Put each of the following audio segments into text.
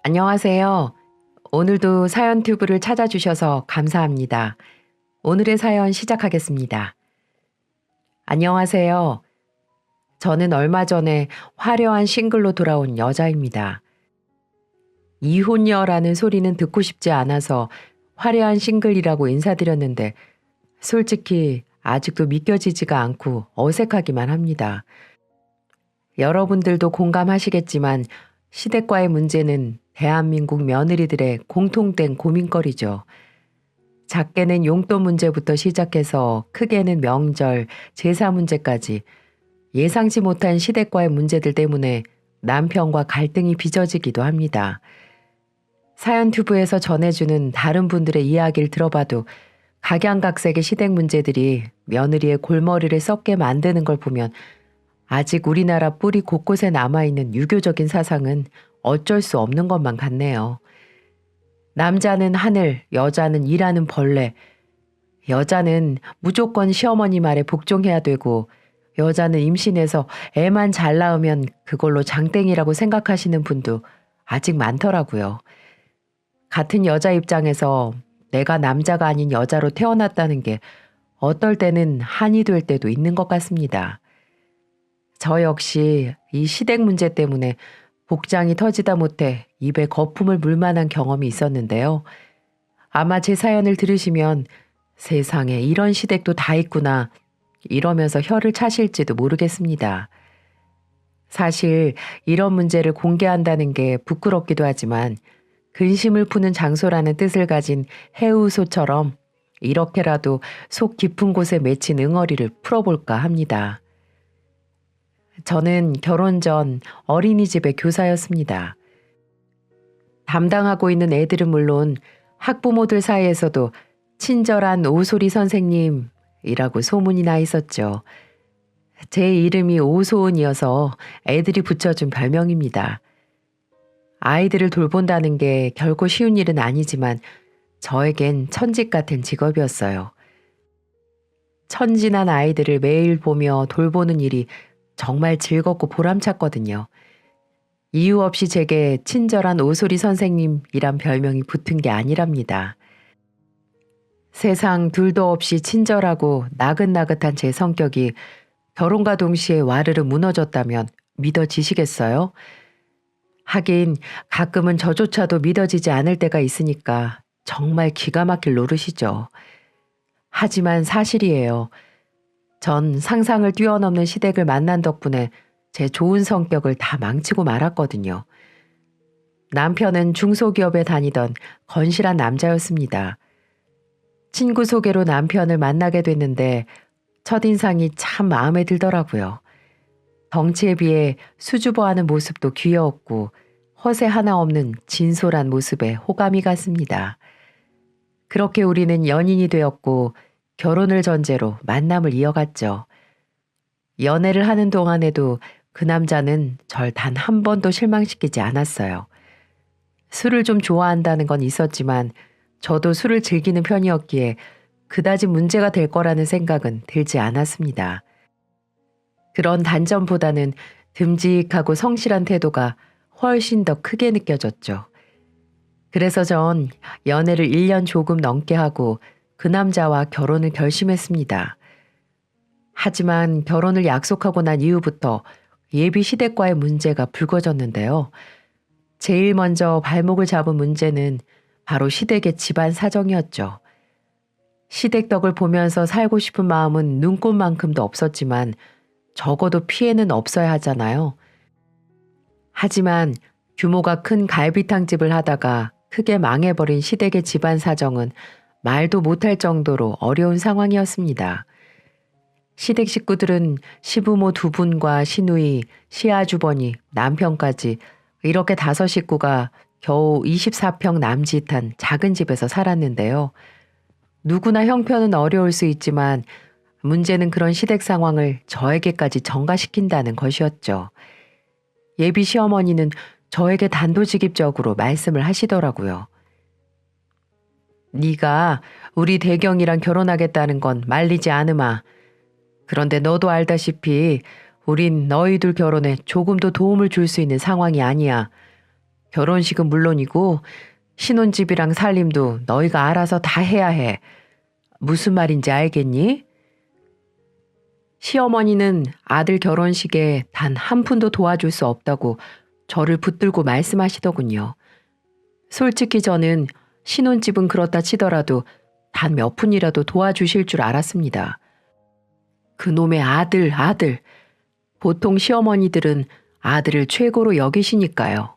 안녕하세요. 오늘도 사연 튜브를 찾아주셔서 감사합니다. 오늘의 사연 시작하겠습니다. 안녕하세요. 저는 얼마 전에 화려한 싱글로 돌아온 여자입니다. 이혼녀라는 소리는 듣고 싶지 않아서 화려한 싱글이라고 인사드렸는데 솔직히 아직도 믿겨지지가 않고 어색하기만 합니다. 여러분들도 공감하시겠지만 시댁과의 문제는 대한민국 며느리들의 공통된 고민거리죠. 작게는 용돈 문제부터 시작해서 크게는 명절, 제사 문제까지 예상치 못한 시댁과의 문제들 때문에 남편과 갈등이 빚어지기도 합니다. 사연 튜브에서 전해주는 다른 분들의 이야기를 들어봐도 각양각색의 시댁 문제들이 며느리의 골머리를 썩게 만드는 걸 보면 아직 우리나라 뿌리 곳곳에 남아있는 유교적인 사상은 어쩔 수 없는 것만 같네요. 남자는 하늘, 여자는 일하는 벌레. 여자는 무조건 시어머니 말에 복종해야 되고 여자는 임신해서 애만 잘 낳으면 그걸로 장땡이라고 생각하시는 분도 아직 많더라고요. 같은 여자 입장에서 내가 남자가 아닌 여자로 태어났다는 게 어떨 때는 한이 될 때도 있는 것 같습니다. 저 역시 이 시댁 문제 때문에 복장이 터지다 못해 입에 거품을 물 만한 경험이 있었는데요. 아마 제 사연을 들으시면 세상에 이런 시댁도 다 있구나 이러면서 혀를 차실지도 모르겠습니다. 사실 이런 문제를 공개한다는 게 부끄럽기도 하지만 근심을 푸는 장소라는 뜻을 가진 해우소처럼 이렇게라도 속 깊은 곳에 맺힌 응어리를 풀어볼까 합니다. 저는 결혼 전 어린이집의 교사였습니다. 담당하고 있는 애들은 물론 학부모들 사이에서도 친절한 오소리 선생님이라고 소문이 나 있었죠. 제 이름이 오소은이어서 애들이 붙여준 별명입니다. 아이들을 돌본다는 게 결코 쉬운 일은 아니지만 저에겐 천직 같은 직업이었어요. 천진한 아이들을 매일 보며 돌보는 일이 정말 즐겁고 보람찼거든요. 이유 없이 제게 친절한 오소리 선생님이란 별명이 붙은 게 아니랍니다. 세상 둘도 없이 친절하고 나긋나긋한 제 성격이 결혼과 동시에 와르르 무너졌다면 믿어지시겠어요? 하긴 가끔은 저조차도 믿어지지 않을 때가 있으니까 정말 기가 막힐 노릇이죠. 하지만 사실이에요. 전 상상을 뛰어넘는 시댁을 만난 덕분에 제 좋은 성격을 다 망치고 말았거든요. 남편은 중소기업에 다니던 건실한 남자였습니다. 친구 소개로 남편을 만나게 됐는데 첫인상이 참 마음에 들더라고요. 덩치에 비해 수줍어하는 모습도 귀여웠고 허세 하나 없는 진솔한 모습에 호감이 갔습니다. 그렇게 우리는 연인이 되었고 결혼을 전제로 만남을 이어갔죠. 연애를 하는 동안에도 그 남자는 절 단 한 번도 실망시키지 않았어요. 술을 좀 좋아한다는 건 있었지만 저도 술을 즐기는 편이었기에 그다지 문제가 될 거라는 생각은 들지 않았습니다. 그런 단점보다는 듬직하고 성실한 태도가 훨씬 더 크게 느껴졌죠. 그래서 전 연애를 1년 조금 넘게 하고 그 남자와 결혼을 결심했습니다. 하지만 결혼을 약속하고 난 이후부터 예비 시댁과의 문제가 불거졌는데요. 제일 먼저 발목을 잡은 문제는 바로 시댁의 집안 사정이었죠. 시댁 덕을 보면서 살고 싶은 마음은 눈꽃만큼도 없었지만 적어도 피해는 없어야 하잖아요. 하지만 규모가 큰 갈비탕집을 하다가 크게 망해버린 시댁의 집안 사정은 말도 못할 정도로 어려운 상황이었습니다. 시댁 식구들은 시부모 2분과 시누이, 시아주버니, 남편까지 이렇게 5 식구가 겨우 24평 남짓한 작은 집에서 살았는데요. 누구나 형편은 어려울 수 있지만 문제는 그런 시댁 상황을 저에게까지 전가시킨다는 것이었죠. 예비 시어머니는 저에게 단도직입적으로 말씀을 하시더라고요. 네가 우리 대경이랑 결혼하겠다는 건 말리지 않으마. 그런데 너도 알다시피 우린 너희들 결혼에 조금도 도움을 줄 수 있는 상황이 아니야. 결혼식은 물론이고 신혼집이랑 살림도 너희가 알아서 다 해야 해. 무슨 말인지 알겠니? 시어머니는 아들 결혼식에 단 한 푼도 도와줄 수 없다고 저를 붙들고 말씀하시더군요. 솔직히 저는 신혼집은 그렇다 치더라도 단 몇 푼이라도 도와주실 줄 알았습니다. 그놈의 아들. 보통 시어머니들은 아들을 최고로 여기시니까요.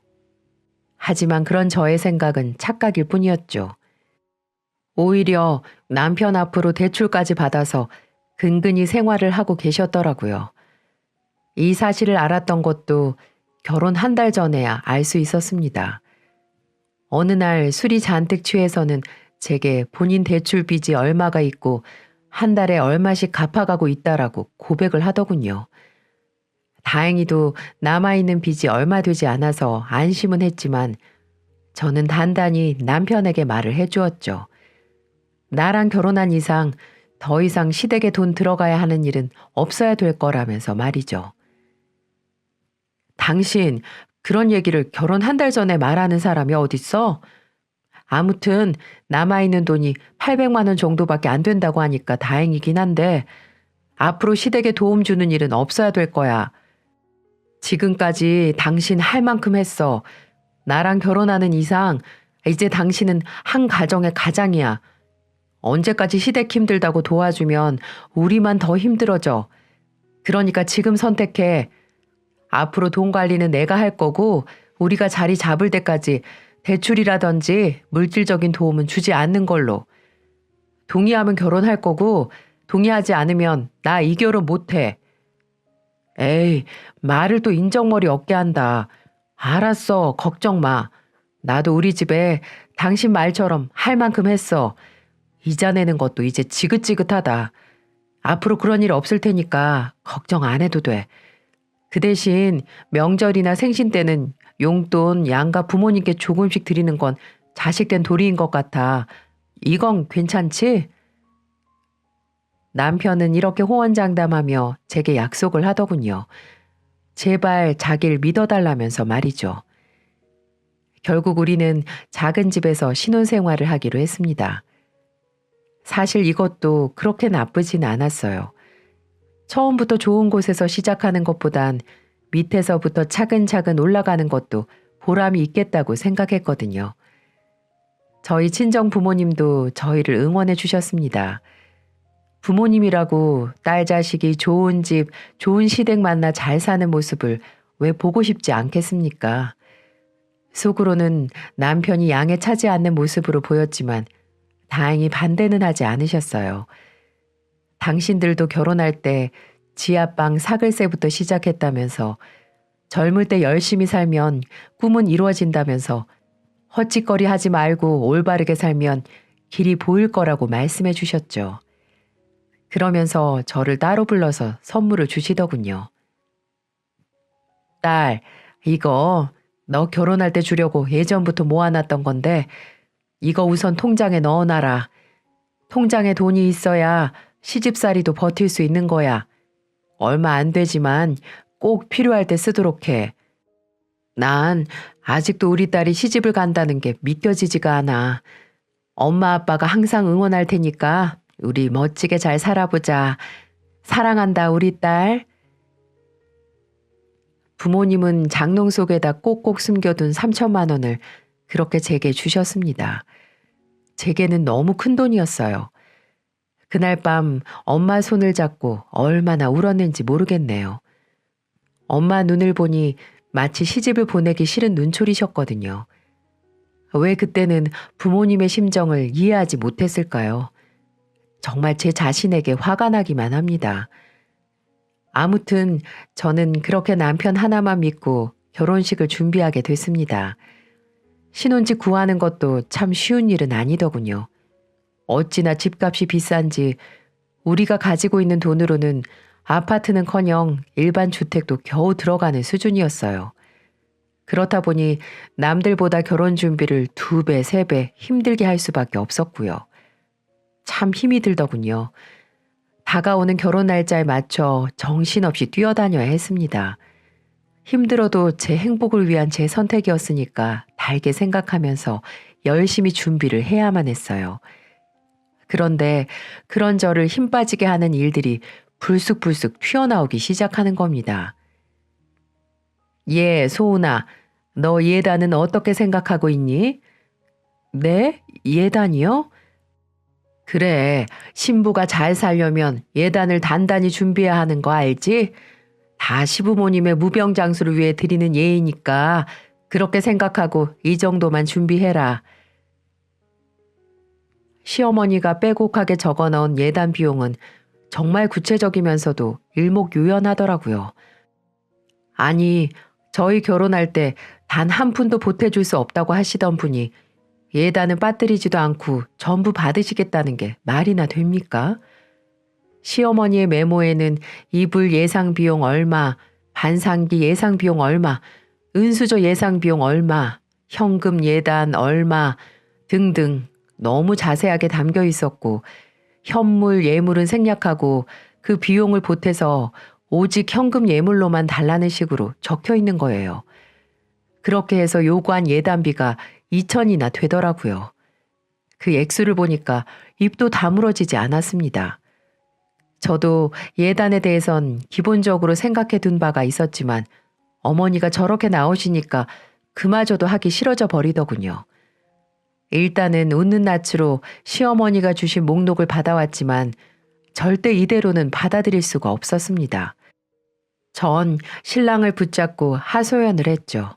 하지만 그런 저의 생각은 착각일 뿐이었죠. 오히려 남편 앞으로 대출까지 받아서 근근히 생활을 하고 계셨더라고요. 이 사실을 알았던 것도 결혼 한 달 전에야 알 수 있었습니다. 어느 날 술이 잔뜩 취해서는 제게 본인 대출 빚이 얼마가 있고 한 달에 얼마씩 갚아가고 있다라고 고백을 하더군요. 다행히도 남아있는 빚이 얼마 되지 않아서 안심은 했지만 저는 단단히 남편에게 말을 해주었죠. 나랑 결혼한 이상 더 이상 시댁에 돈 들어가야 하는 일은 없어야 될 거라면서 말이죠. 당신 그런 얘기를 결혼 한 달 전에 말하는 사람이 어딨어? 아무튼 남아있는 돈이 800만 원 정도밖에 안 된다고 하니까 다행이긴 한데 앞으로 시댁에 도움 주는 일은 없어야 될 거야. 지금까지 당신 할 만큼 했어. 나랑 결혼하는 이상 이제 당신은 한 가정의 가장이야. 언제까지 시댁 힘들다고 도와주면 우리만 더 힘들어져. 그러니까 지금 선택해. 앞으로 돈 관리는 내가 할 거고 우리가 자리 잡을 때까지 대출이라든지 물질적인 도움은 주지 않는 걸로. 동의하면 결혼할 거고 동의하지 않으면 나 이 결혼 못 해. 에이, 말을 또 인정머리 없게 한다. 알았어, 걱정 마. 나도 우리 집에 당신 말처럼 할 만큼 했어. 이자 내는 것도 이제 지긋지긋하다. 앞으로 그런 일 없을 테니까 걱정 안 해도 돼. 그 대신 명절이나 생신 때는 용돈 양가 부모님께 조금씩 드리는 건 자식된 도리인 것 같아. 이건 괜찮지? 남편은 이렇게 호언장담하며 제게 약속을 하더군요. 제발 자기를 믿어달라면서 말이죠. 결국 우리는 작은 집에서 신혼생활을 하기로 했습니다. 사실 이것도 그렇게 나쁘진 않았어요. 처음부터 좋은 곳에서 시작하는 것보단 밑에서부터 차근차근 올라가는 것도 보람이 있겠다고 생각했거든요. 저희 친정 부모님도 저희를 응원해 주셨습니다. 부모님이라고 딸 자식이 좋은 집, 좋은 시댁 만나 잘 사는 모습을 왜 보고 싶지 않겠습니까? 속으로는 남편이 양에 차지 않는 모습으로 보였지만 다행히 반대는 하지 않으셨어요. 당신들도 결혼할 때 지하방 사글세부터 시작했다면서 젊을 때 열심히 살면 꿈은 이루어진다면서 헛짓거리 하지 말고 올바르게 살면 길이 보일 거라고 말씀해 주셨죠. 그러면서 저를 따로 불러서 선물을 주시더군요. 딸, 이거 너 결혼할 때 주려고 예전부터 모아놨던 건데 이거 우선 통장에 넣어놔라. 통장에 돈이 있어야 시집살이도 버틸 수 있는 거야. 얼마 안 되지만 꼭 필요할 때 쓰도록 해. 난 아직도 우리 딸이 시집을 간다는 게 믿겨지지가 않아. 엄마 아빠가 항상 응원할 테니까 우리 멋지게 잘 살아보자. 사랑한다 우리 딸. 부모님은 장롱 속에다 꼭꼭 숨겨둔 3천만 원을 그렇게 제게 주셨습니다. 제게는 너무 큰 돈이었어요. 그날 밤 엄마 손을 잡고 얼마나 울었는지 모르겠네요. 엄마 눈을 보니 마치 시집을 보내기 싫은 눈초리셨거든요. 왜 그때는 부모님의 심정을 이해하지 못했을까요? 정말 제 자신에게 화가 나기만 합니다. 아무튼 저는 그렇게 남편 하나만 믿고 결혼식을 준비하게 됐습니다. 신혼집 구하는 것도 참 쉬운 일은 아니더군요. 어찌나 집값이 비싼지 우리가 가지고 있는 돈으로는 아파트는커녕 일반 주택도 겨우 들어가는 수준이었어요. 그렇다 보니 남들보다 결혼 준비를 2배, 3배 힘들게 할 수밖에 없었고요. 참 힘이 들더군요. 다가오는 결혼 날짜에 맞춰 정신없이 뛰어다녀야 했습니다. 힘들어도 제 행복을 위한 제 선택이었으니까 달게 생각하면서 열심히 준비를 해야만 했어요. 그런데 그런 저를 힘 빠지게 하는 일들이 불쑥불쑥 튀어나오기 시작하는 겁니다. 예, 소은아, 너 예단은 어떻게 생각하고 있니? 네? 예단이요? 그래, 신부가 잘 살려면 예단을 단단히 준비해야 하는 거 알지? 다 시부모님의 무병장수를 위해 드리는 예이니까 그렇게 생각하고 이 정도만 준비해라. 시어머니가 빼곡하게 적어 넣은 예단 비용은 정말 구체적이면서도 일목요연하더라고요. 아니, 저희 결혼할 때 단 한 푼도 보태줄 수 없다고 하시던 분이 예단은 빠뜨리지도 않고 전부 받으시겠다는 게 말이나 됩니까? 시어머니의 메모에는 이불 예상 비용 얼마, 반상기 예상 비용 얼마, 은수저 예상 비용 얼마, 현금 예단 얼마 등등 너무 자세하게 담겨 있었고 현물 예물은 생략하고 그 비용을 보태서 오직 현금 예물로만 달라는 식으로 적혀 있는 거예요. 그렇게 해서 요구한 예단비가 2천이나 되더라고요. 그 액수를 보니까 입도 다물어지지 않았습니다. 저도 예단에 대해선 기본적으로 생각해 둔 바가 있었지만 어머니가 저렇게 나오시니까 그마저도 하기 싫어져 버리더군요. 일단은 웃는 낯으로 시어머니가 주신 목록을 받아왔지만 절대 이대로는 받아들일 수가 없었습니다. 전 신랑을 붙잡고 하소연을 했죠.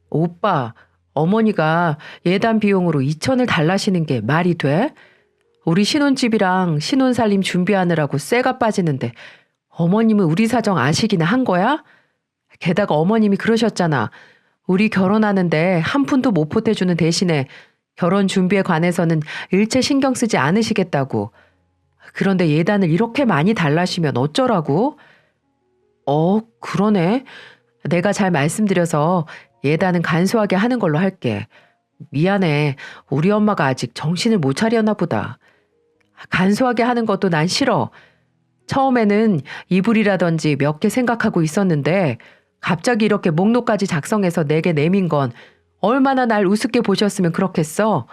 오빠, 어머니가 예단 비용으로 2천을 달라시는 게 말이 돼? 우리 신혼집이랑 신혼살림 준비하느라고 쇠가 빠지는데 어머님은 우리 사정 아시기나 한 거야? 게다가 어머님이 그러셨잖아. 우리 결혼하는데 한 푼도 못 보태주는 대신에 결혼 준비에 관해서는 일체 신경 쓰지 않으시겠다고. 그런데 예단을 이렇게 많이 달라시면 어쩌라고? 그러네. 내가 잘 말씀드려서 예단은 간소하게 하는 걸로 할게. 미안해. 우리 엄마가 아직 정신을 못 차렸나 보다. 간소하게 하는 것도 난 싫어. 처음에는 이불이라든지 몇 개 생각하고 있었는데 갑자기 이렇게 목록까지 작성해서 내게 내민 건 얼마나 날 우습게 보셨으면 그렇겠어.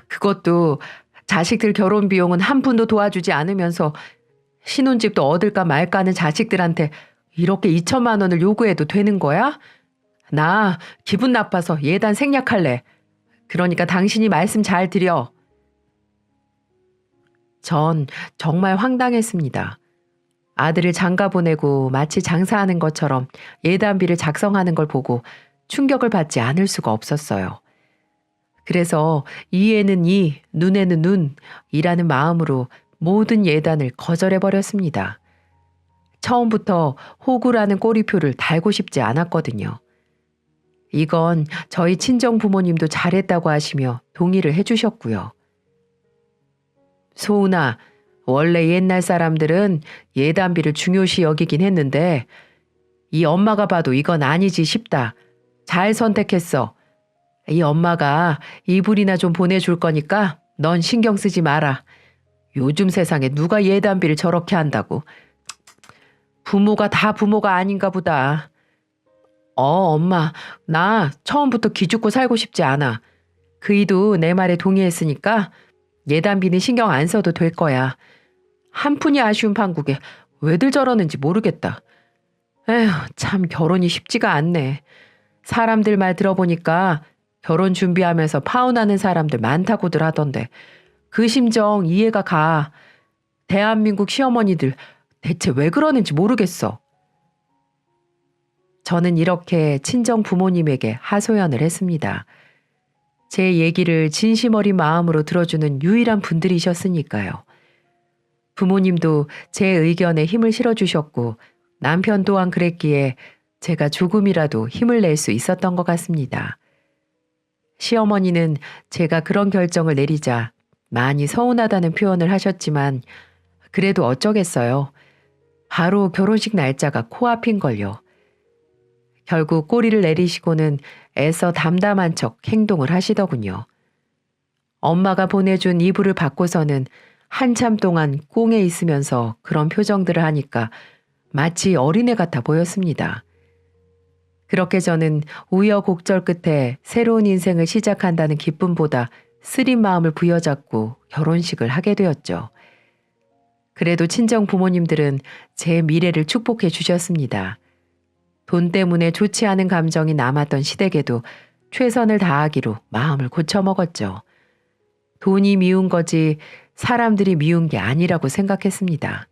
그것도 자식들 결혼 비용은 한 푼도 도와주지 않으면서 신혼집도 얻을까 말까 하는 자식들한테 이렇게 2천만 원을 요구해도 되는 거야? 나 기분 나빠서 예단 생략할래. 그러니까 당신이 말씀 잘 드려. 전 정말 황당했습니다. 아들을 장가 보내고 마치 장사하는 것처럼 예단비를 작성하는 걸 보고 충격을 받지 않을 수가 없었어요. 그래서 이에는 이, 눈에는 눈이라는 마음으로 모든 예단을 거절해버렸습니다. 처음부터 호구라는 꼬리표를 달고 싶지 않았거든요. 이건 저희 친정 부모님도 잘했다고 하시며 동의를 해주셨고요. 소은아, 원래 옛날 사람들은 예단비를 중요시 여기긴 했는데 이 엄마가 봐도 이건 아니지 싶다. 잘 선택했어. 이 엄마가 이불이나 좀 보내줄 거니까 넌 신경 쓰지 마라. 요즘 세상에 누가 예단비를 저렇게 한다고. 부모가 다 부모가 아닌가 보다. 엄마, 나 처음부터 기죽고 살고 싶지 않아. 그이도 내 말에 동의했으니까 예단비는 신경 안 써도 될 거야. 한 푼이 아쉬운 판국에 왜들 저러는지 모르겠다. 에휴, 참 결혼이 쉽지가 않네. 사람들 말 들어보니까 결혼 준비하면서 파혼하는 사람들 많다고들 하던데 그 심정 이해가 가. 대한민국 시어머니들 대체 왜 그러는지 모르겠어. 저는 이렇게 친정 부모님에게 하소연을 했습니다. 제 얘기를 진심 어린 마음으로 들어주는 유일한 분들이셨으니까요. 부모님도 제 의견에 힘을 실어주셨고 남편 또한 그랬기에 제가 조금이라도 힘을 낼 수 있었던 것 같습니다. 시어머니는 제가 그런 결정을 내리자 많이 서운하다는 표현을 하셨지만 그래도 어쩌겠어요. 바로 결혼식 날짜가 코앞인걸요. 결국 꼬리를 내리시고는 애써 담담한 척 행동을 하시더군요. 엄마가 보내준 이불을 받고서는 한참 동안 꽁에 있으면서 그런 표정들을 하니까 마치 어린애 같아 보였습니다. 그렇게 저는 우여곡절 끝에 새로운 인생을 시작한다는 기쁨보다 쓰린 마음을 부여잡고 결혼식을 하게 되었죠. 그래도 친정 부모님들은 제 미래를 축복해 주셨습니다. 돈 때문에 좋지 않은 감정이 남았던 시댁에도 최선을 다하기로 마음을 고쳐먹었죠. 돈이 미운 거지 사람들이 미운 게 아니라고 생각했습니다.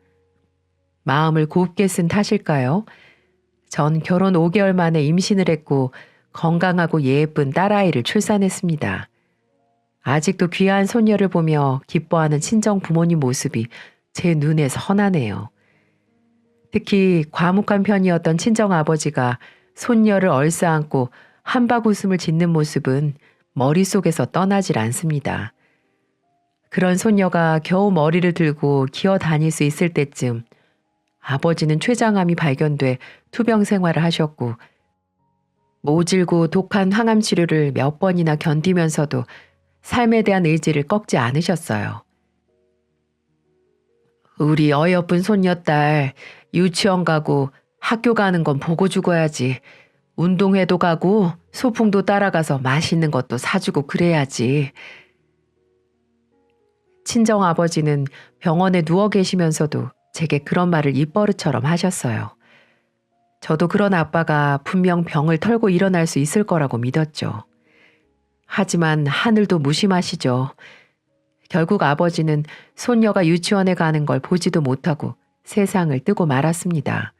마음을 곱게 쓴 탓일까요? 전 결혼 5개월 만에 임신을 했고 건강하고 예쁜 딸아이를 출산했습니다. 아직도 귀한 손녀를 보며 기뻐하는 친정 부모님 모습이 제 눈에 선하네요. 특히 과묵한 편이었던 친정 아버지가 손녀를 얼싸안고 한박 웃음을 짓는 모습은 머릿속에서 떠나질 않습니다. 그런 손녀가 겨우 머리를 들고 기어 다닐 수 있을 때쯤 아버지는 췌장암이 발견돼 투병 생활을 하셨고 모질고 독한 항암 치료를 몇 번이나 견디면서도 삶에 대한 의지를 꺾지 않으셨어요. 우리 어여쁜 손녀딸 유치원 가고 학교 가는 건 보고 죽어야지. 운동회도 가고 소풍도 따라가서 맛있는 것도 사주고 그래야지. 친정 아버지는 병원에 누워 계시면서도 제게 그런 말을 입버릇처럼 하셨어요. 저도 그런 아빠가 분명 병을 털고 일어날 수 있을 거라고 믿었죠. 하지만 하늘도 무심하시죠. 결국 아버지는 손녀가 유치원에 가는 걸 보지도 못하고 세상을 뜨고 말았습니다.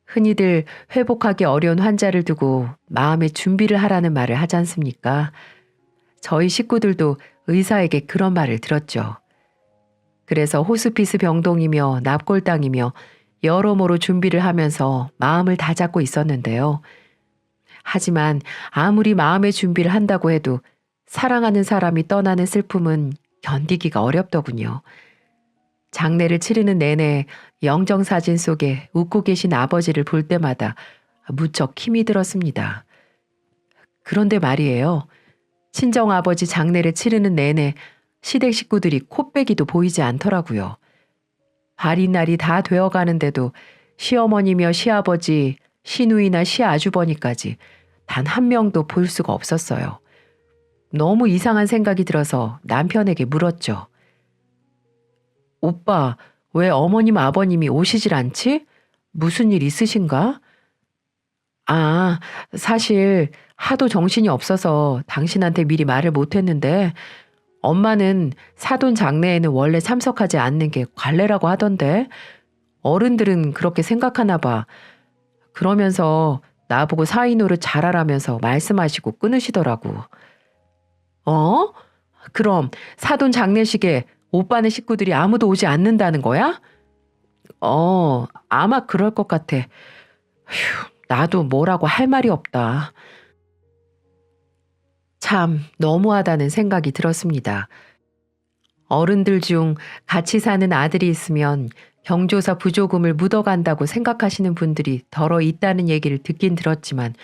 흔히들 회복하기 어려운 환자를 두고 마음의 준비를 하라는 말을 하지 않습니까? 저희 식구들도 의사에게 그런 말을 들었죠. 그래서 호스피스 병동이며 납골당이며 여러모로 준비를 하면서 마음을 다잡고 있었는데요. 하지만 아무리 마음의 준비를 한다고 해도 사랑하는 사람이 떠나는 슬픔은 견디기가 어렵더군요. 장례를 치르는 내내 영정사진 속에 웃고 계신 아버지를 볼 때마다 무척 힘이 들었습니다. 그런데 말이에요. 친정아버지 장례를 치르는 내내 시댁 식구들이 코빼기도 보이지 않더라고요. 발인 날이 다 되어가는데도 시어머니며 시아버지, 시누이나 시아주버니까지 단 한 명도 볼 수가 없었어요. 너무 이상한 생각이 들어서 남편에게 물었죠. 오빠, 왜 어머님 아버님이 오시질 않지? 무슨 일 있으신가? 아, 사실 하도 정신이 없어서 당신한테 미리 말을 못했는데 엄마는 사돈 장례에는 원래 참석하지 않는 게 관례라고 하던데 어른들은 그렇게 생각하나 봐. 그러면서 나보고 사위 노릇 잘하라면서 말씀하시고 끊으시더라고. 어? 그럼 사돈 장례식에 오빠네 식구들이 아무도 오지 않는다는 거야? 아마 그럴 것 같아. 휴, 나도 뭐라고 할 말이 없다. 참 너무하다는 생각이 들었습니다. 어른들 중 같이 사는 아들이 있으면 경조사 부조금을 묻어간다고 생각하시는 분들이 더러 있다는 얘기를 듣긴 들었지만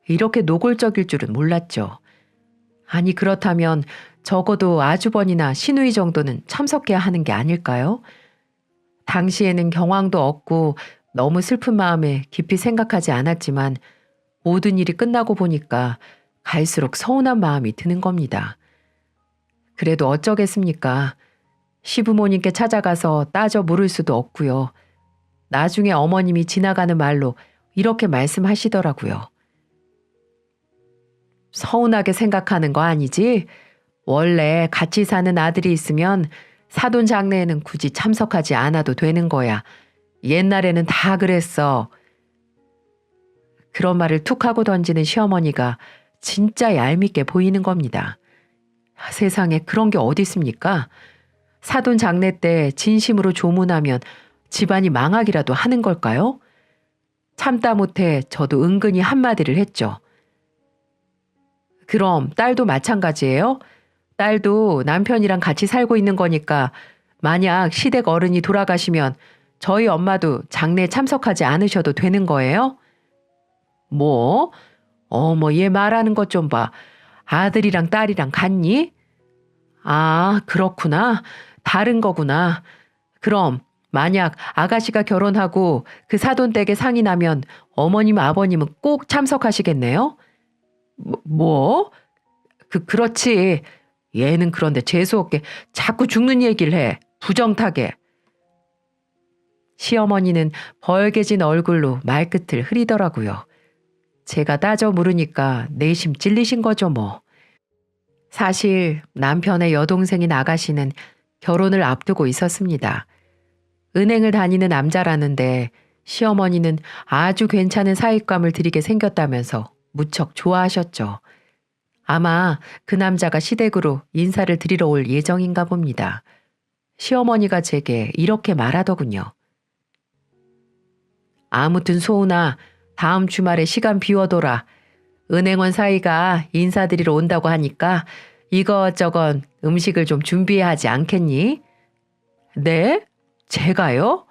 이렇게 노골적일 줄은 몰랐죠. 아니 그렇다면 적어도 아주버니나 시누이 정도는 참석해야 하는 게 아닐까요? 당시에는 경황도 없고 너무 슬픈 마음에 깊이 생각하지 않았지만 모든 일이 끝나고 보니까 갈수록 서운한 마음이 드는 겁니다. 그래도 어쩌겠습니까? 시부모님께 찾아가서 따져 물을 수도 없고요. 나중에 어머님이 지나가는 말로 이렇게 말씀하시더라고요. 서운하게 생각하는 거 아니지? 원래 같이 사는 아들이 있으면 사돈 장례에는 굳이 참석하지 않아도 되는 거야. 옛날에는 다 그랬어. 그런 말을 툭 하고 던지는 시어머니가 진짜 얄밉게 보이는 겁니다. 세상에 그런 게 어디 있습니까? 사돈 장례 때 진심으로 조문하면 집안이 망하기라도 하는 걸까요? 참다 못해 저도 은근히 한마디를 했죠. 그럼 딸도 마찬가지예요? 딸도 남편이랑 같이 살고 있는 거니까 만약 시댁 어른이 돌아가시면 저희 엄마도 장례에 참석하지 않으셔도 되는 거예요? 뭐? 어머, 얘 말하는 것 좀 봐. 아들이랑 딸이랑 같니? 아, 그렇구나. 다른 거구나. 그럼 만약 아가씨가 결혼하고 그 사돈댁에 상이 나면 어머님, 아버님은 꼭 참석하시겠네요? 뭐? 그렇지. 얘는 그런데 재수없게 자꾸 죽는 얘기를 해. 부정타게. 시어머니는 벌개진 얼굴로 말끝을 흐리더라고요. 제가 따져 물으니까 내심 찔리신 거죠 뭐. 사실 남편의 여동생인 아가씨는 결혼을 앞두고 있었습니다. 은행을 다니는 남자라는데 시어머니는 아주 괜찮은 사윗감을 들이게 생겼다면서 무척 좋아하셨죠. 아마 그 남자가 시댁으로 인사를 드리러 올 예정인가 봅니다. 시어머니가 제게 이렇게 말하더군요. 아무튼 소은아, 다음 주말에 시간 비워둬라. 은행원 사이가 인사드리러 온다고 하니까 이것저것 음식을 좀 준비해야 하지 않겠니? 네? 제가요?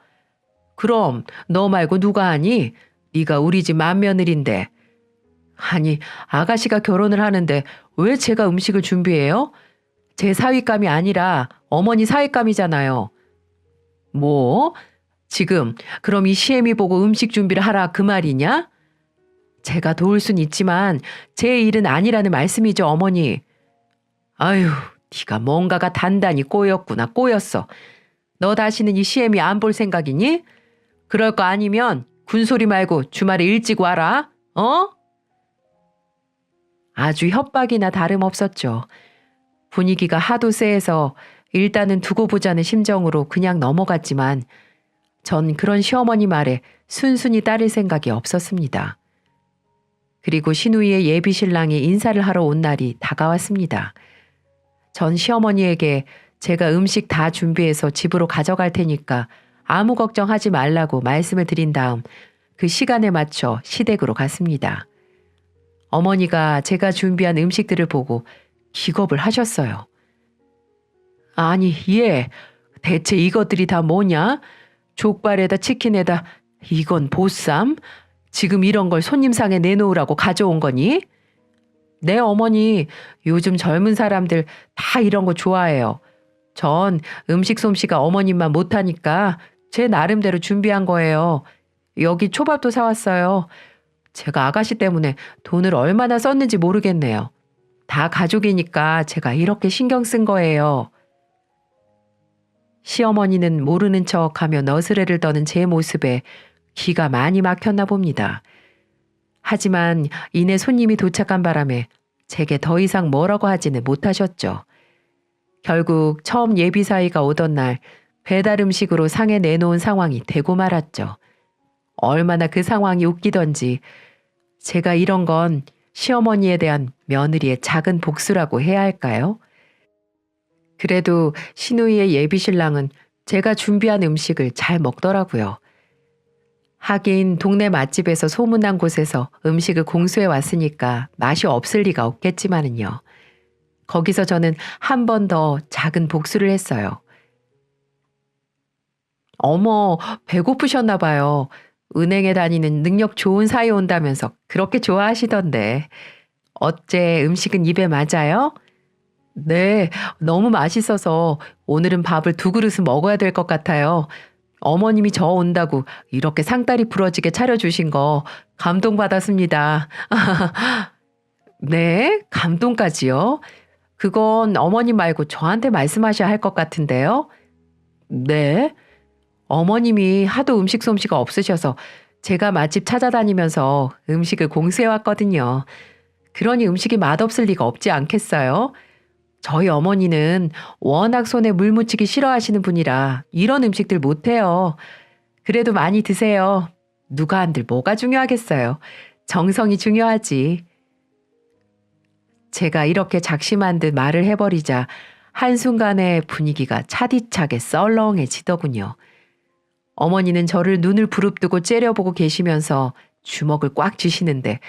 그럼 너 말고 누가 하니? 네가 우리 집 맏며느리인데. 아니, 아가씨가 결혼을 하는데 왜 제가 음식을 준비해요? 제 사윗감이 아니라 어머니 사윗감이잖아요. 뭐? 지금 그럼 이 시애미 보고 음식 준비를 하라 그 말이냐? 제가 도울 순 있지만 제 일은 아니라는 말씀이죠, 어머니. 아유, 네가 뭔가가 단단히 꼬였구나, 꼬였어. 너 다시는 이 시애미 안 볼 생각이니? 그럴 거 아니면 군소리 말고 주말에 일찍 와라, 어? 아주 협박이나 다름없었죠. 분위기가 하도 쎄해서 일단은 두고 보자는 심정으로 그냥 넘어갔지만 전 그런 시어머니 말에 순순히 따를 생각이 없었습니다. 그리고 신우이의 예비 신랑이 인사를 하러 온 날이 다가왔습니다. 전 시어머니에게 제가 음식 다 준비해서 집으로 가져갈 테니까 아무 걱정하지 말라고 말씀을 드린 다음 그 시간에 맞춰 시댁으로 갔습니다. 어머니가 제가 준비한 음식들을 보고 기겁을 하셨어요. 아니, 얘, 대체 이것들이 다 뭐냐? 족발에다 치킨에다 이건 보쌈? 지금 이런 걸 손님상에 내놓으라고 가져온 거니? 네, 어머니, 요즘 젊은 사람들 다 이런 거 좋아해요. 전 음식 솜씨가 어머님만 못하니까 제 나름대로 준비한 거예요. 여기 초밥도 사왔어요. 제가 아가씨 때문에 돈을 얼마나 썼는지 모르겠네요. 다 가족이니까 제가 이렇게 신경 쓴 거예요. 시어머니는 모르는 척하며 너스레를 떠는 제 모습에 기가 많이 막혔나 봅니다. 하지만 이내 손님이 도착한 바람에 제게 더 이상 뭐라고 하지는 못하셨죠. 결국 처음 예비 사이가 오던 날 배달 음식으로 상에 내놓은 상황이 되고 말았죠. 얼마나 그 상황이 웃기던지 제가 이런 건 시어머니에 대한 며느리의 작은 복수라고 해야 할까요? 그래도 신우이의 예비 신랑은 제가 준비한 음식을 잘 먹더라고요. 하긴 동네 맛집에서 소문난 곳에서 음식을 공수해 왔으니까 맛이 없을 리가 없겠지만은요. 거기서 저는 한 번 더 작은 복수를 했어요. 어머, 배고프셨나 봐요. 은행에 다니는 능력 좋은 사이 온다면서 그렇게 좋아하시던데. 어째 음식은 입에 맞아요? 네, 너무 맛있어서 오늘은 밥을 2그릇은 먹어야 될 것 같아요. 어머님이 저 온다고 이렇게 상다리 부러지게 차려주신 거 감동받았습니다. 네, 감동까지요? 그건 어머님 말고 저한테 말씀하셔야 할 것 같은데요. 네, 어머님이 하도 음식 솜씨가 없으셔서 제가 맛집 찾아다니면서 음식을 공수해왔거든요. 그러니 음식이 맛없을 리가 없지 않겠어요? 저희 어머니는 워낙 손에 물 묻히기 싫어하시는 분이라 이런 음식들 못해요. 그래도 많이 드세요. 누가 한들 뭐가 중요하겠어요. 정성이 중요하지. 제가 이렇게 작심한 듯 말을 해버리자 한순간에 분위기가 차디차게 썰렁해지더군요. 어머니는 저를 눈을 부릅뜨고 째려보고 계시면서 주먹을 꽉 쥐시는데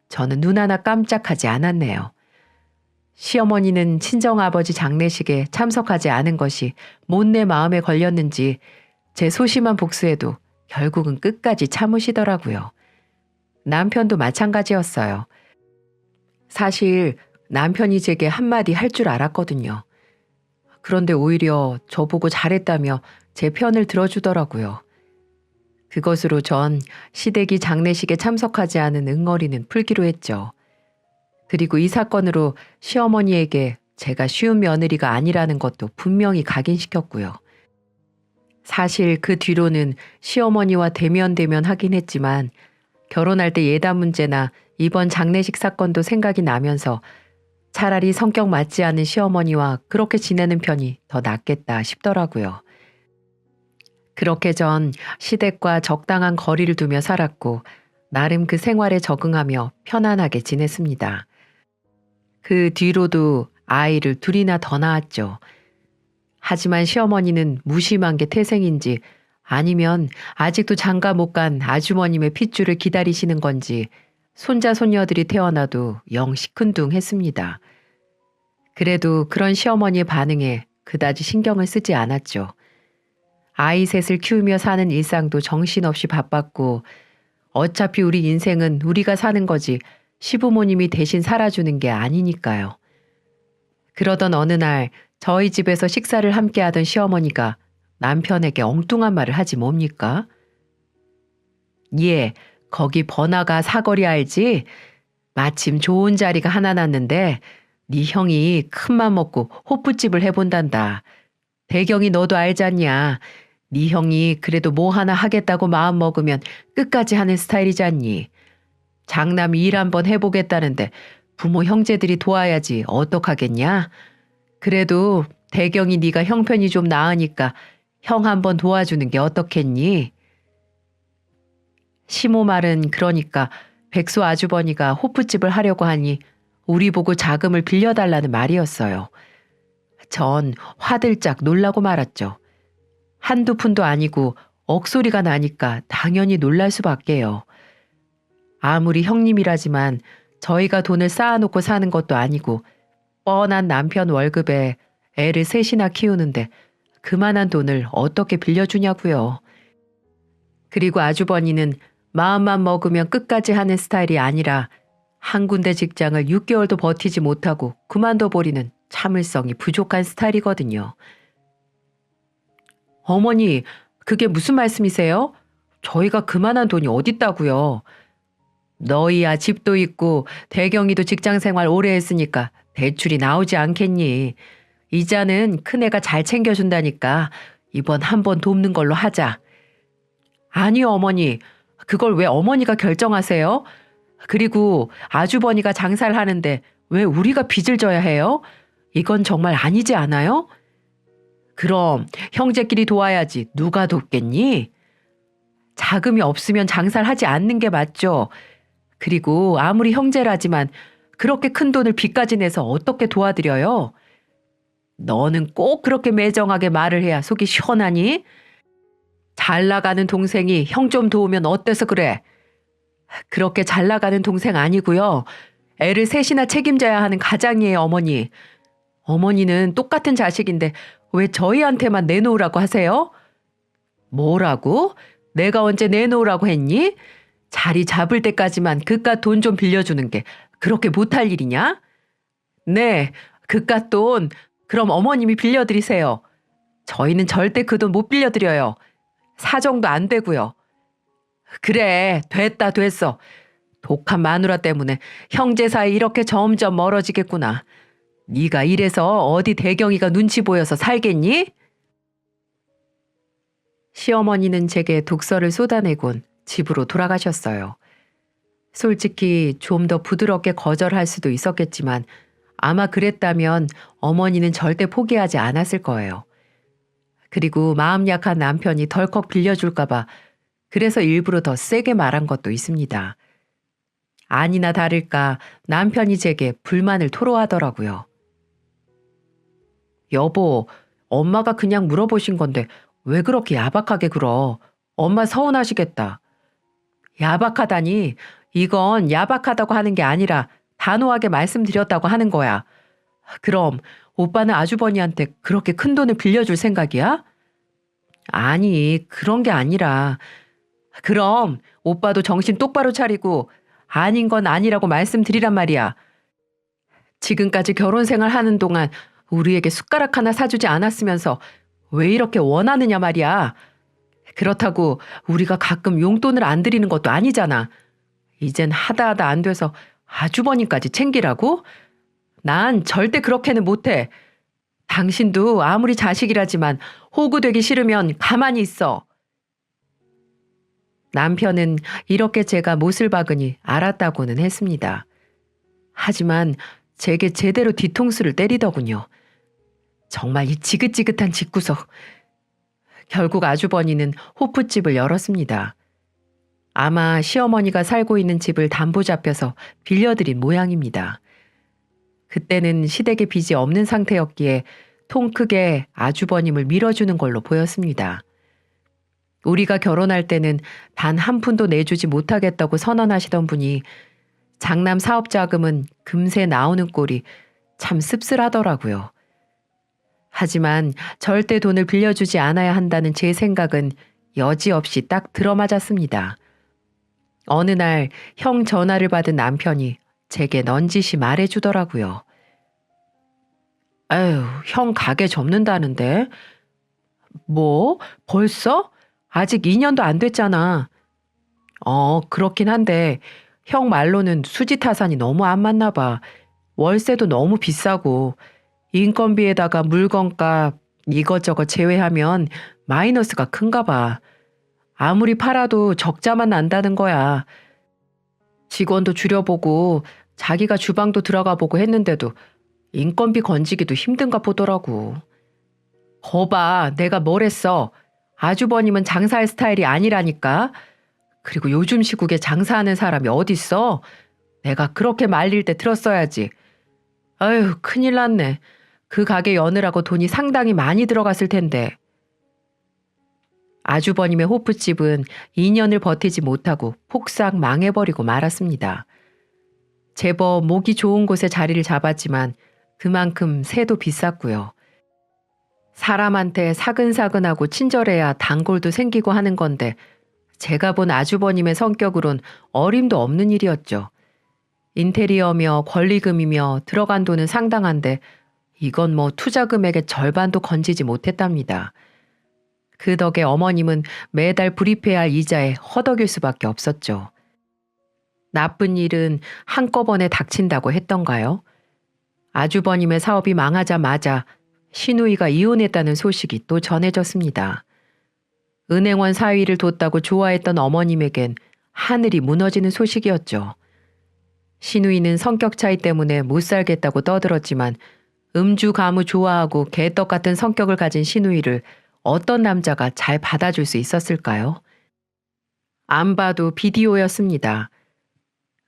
저는 눈 하나 깜짝하지 않았네요. 시어머니는 친정아버지 장례식에 참석하지 않은 것이 못내 마음에 걸렸는지 제 소심한 복수에도 결국은 끝까지 참으시더라고요. 남편도 마찬가지였어요. 사실 남편이 제게 한마디 할 줄 알았거든요. 그런데 오히려 저보고 잘했다며 제 편을 들어주더라고요. 그것으로 전 시댁이 장례식에 참석하지 않은 응어리는 풀기로 했죠. 그리고 이 사건으로 시어머니에게 제가 쉬운 며느리가 아니라는 것도 분명히 각인시켰고요. 사실 그 뒤로는 시어머니와 대면대면 하긴 했지만 결혼할 때 예단 문제나 이번 장례식 사건도 생각이 나면서 차라리 성격 맞지 않은 시어머니와 그렇게 지내는 편이 더 낫겠다 싶더라고요. 그렇게 전 시댁과 적당한 거리를 두며 살았고 나름 그 생활에 적응하며 편안하게 지냈습니다. 그 뒤로도 아이를 둘이나 더 낳았죠. 하지만 시어머니는 무심한 게 태생인지 아니면 아직도 장가 못 간 아주머님의 핏줄을 기다리시는 건지 손자 손녀들이 태어나도 영 시큰둥했습니다. 그래도 그런 시어머니의 반응에 그다지 신경을 쓰지 않았죠. 아이 셋을 키우며 사는 일상도 정신없이 바빴고 어차피 우리 인생은 우리가 사는 거지 시부모님이 대신 살아주는 게 아니니까요. 그러던 어느 날 저희 집에서 식사를 함께 하던 시어머니가 남편에게 엉뚱한 말을 하지 뭡니까? 예, 거기 번화가 사거리 알지? 마침 좋은 자리가 하나 났는데 네 형이 큰맘 먹고 호프집을 해본단다. 대경이 너도 알잖냐. 네 형이 그래도 뭐 하나 하겠다고 마음 먹으면 끝까지 하는 스타일이잖니. 장남이 일 한번 해보겠다는데 부모 형제들이 도와야지 어떡하겠냐? 그래도 대경이 네가 형편이 좀 나으니까 형 한번 도와주는 게 어떻겠니? 시모 말은 그러니까 백수 아주버니가 호프집을 하려고 하니 우리 보고 자금을 빌려달라는 말이었어요. 전 화들짝 놀라고 말았죠. 한두 푼도 아니고 억소리가 나니까 당연히 놀랄 수밖에요. 아무리 형님이라지만 저희가 돈을 쌓아놓고 사는 것도 아니고 뻔한 남편 월급에 애를 셋이나 키우는데 그만한 돈을 어떻게 빌려주냐고요. 그리고 아주버니는 마음만 먹으면 끝까지 하는 스타일이 아니라 한 군데 직장을 6개월도 버티지 못하고 그만둬버리는 참을성이 부족한 스타일이거든요. 어머니, 그게 무슨 말씀이세요? 저희가 그만한 돈이 어딨다고요. 너희야 집도 있고 대경이도 직장 생활 오래 했으니까 대출이 나오지 않겠니. 이자는 큰애가 잘 챙겨준다니까 이번 한번 돕는 걸로 하자. 아니요 어머니, 그걸 왜 어머니가 결정하세요? 그리고 아주버니가 장사를 하는데 왜 우리가 빚을 져야 해요? 이건 정말 아니지 않아요? 그럼 형제끼리 도와야지 누가 돕겠니? 자금이 없으면 장사를 하지 않는 게 맞죠. 그리고 아무리 형제라지만 그렇게 큰 돈을 빚까지 내서 어떻게 도와드려요? 너는 꼭 그렇게 매정하게 말을 해야 속이 시원하니? 잘 나가는 동생이 형 좀 도우면 어때서 그래? 그렇게 잘 나가는 동생 아니고요. 애를 셋이나 책임져야 하는 가장이에요, 어머니. 어머니는 똑같은 자식인데 왜 저희한테만 내놓으라고 하세요? 뭐라고? 내가 언제 내놓으라고 했니? 자리 잡을 때까지만 그깟 돈 좀 빌려주는 게 그렇게 못할 일이냐? 네, 그깟 돈 그럼 어머님이 빌려드리세요. 저희는 절대 그 돈 못 빌려드려요. 사정도 안 되고요. 그래, 됐다 됐어. 독한 마누라 때문에 형제 사이 이렇게 점점 멀어지겠구나. 네가 이래서 어디 대경이가 눈치 보여서 살겠니? 시어머니는 제게 독서를 쏟아내곤 집으로 돌아가셨어요. 솔직히 좀 더 부드럽게 거절할 수도 있었겠지만 아마 그랬다면 어머니는 절대 포기하지 않았을 거예요. 그리고 마음 약한 남편이 덜컥 빌려줄까봐 그래서 일부러 더 세게 말한 것도 있습니다. 아니나 다를까 남편이 제게 불만을 토로하더라고요. 여보, 엄마가 그냥 물어보신 건데 왜 그렇게 야박하게 굴어? 엄마 서운하시겠다. 야박하다니, 이건 야박하다고 하는 게 아니라 단호하게 말씀드렸다고 하는 거야. 그럼 오빠는 아주버니한테 그렇게 큰 돈을 빌려줄 생각이야? 아니, 그런 게 아니라. 그럼 오빠도 정신 똑바로 차리고 아닌 건 아니라고 말씀드리란 말이야. 지금까지 결혼 생활 하는 동안 우리에게 숟가락 하나 사주지 않았으면서 왜 이렇게 원하느냐 말이야. 그렇다고 우리가 가끔 용돈을 안 드리는 것도 아니잖아. 이젠 하다 안 돼서 아주버님까지 챙기라고? 난 절대 그렇게는 못해. 당신도 아무리 자식이라지만 호구되기 싫으면 가만히 있어. 남편은 이렇게 제가 못을 박으니 알았다고는 했습니다. 하지만 제게 제대로 뒤통수를 때리더군요. 정말 이 지긋지긋한 집구석. 결국 아주버니는 호프집을 열었습니다. 아마 시어머니가 살고 있는 집을 담보 잡혀서 빌려드린 모양입니다. 그때는 시댁에 빚이 없는 상태였기에 통 크게 아주버님을 밀어주는 걸로 보였습니다. 우리가 결혼할 때는 단 한 푼도 내주지 못하겠다고 선언하시던 분이 장남 사업 자금은 금세 나오는 꼴이 참 씁쓸하더라고요. 하지만 절대 돈을 빌려주지 않아야 한다는 제 생각은 여지없이 딱 들어맞았습니다. 어느 날 형 전화를 받은 남편이 제게 넌지시 말해주더라고요. 에휴, 형 가게 접는다는데? 뭐? 벌써? 아직 2년도 안 됐잖아. 그렇긴 한데 형 말로는 수지 타산이 너무 안 맞나 봐. 월세도 너무 비싸고 인건비에다가 물건값 이것저것 제외하면 마이너스가 큰가 봐. 아무리 팔아도 적자만 난다는 거야. 직원도 줄여보고 자기가 주방도 들어가 보고 했는데도 인건비 건지기도 힘든가 보더라고. 거봐, 내가 뭘 했어. 아주버님은 장사할 스타일이 아니라니까. 그리고 요즘 시국에 장사하는 사람이 어딨어? 내가 그렇게 말릴 때 들었어야지. 아유, 큰일 났네. 그 가게 여느라고 돈이 상당히 많이 들어갔을 텐데. 아주버님의 호프집은 2년을 버티지 못하고 폭삭 망해버리고 말았습니다. 제법 목이 좋은 곳에 자리를 잡았지만 그만큼 새도 비쌌고요. 사람한테 사근사근하고 친절해야 단골도 생기고 하는 건데 제가 본 아주버님의 성격으론 어림도 없는 일이었죠. 인테리어며 권리금이며 들어간 돈은 상당한데 이건 뭐 투자 금액의 절반도 건지지 못했답니다. 그 덕에 어머님은 매달 불입해야 할 이자에 허덕일 수밖에 없었죠. 나쁜 일은 한꺼번에 닥친다고 했던가요? 아주버님의 사업이 망하자마자 시누이가 이혼했다는 소식이 또 전해졌습니다. 은행원 사위를 뒀다고 좋아했던 어머님에겐 하늘이 무너지는 소식이었죠. 시누이는 성격 차이 때문에 못 살겠다고 떠들었지만 음주 가무 좋아하고 개떡 같은 성격을 가진 시누이를 어떤 남자가 잘 받아줄 수 있었을까요? 안 봐도 비디오였습니다.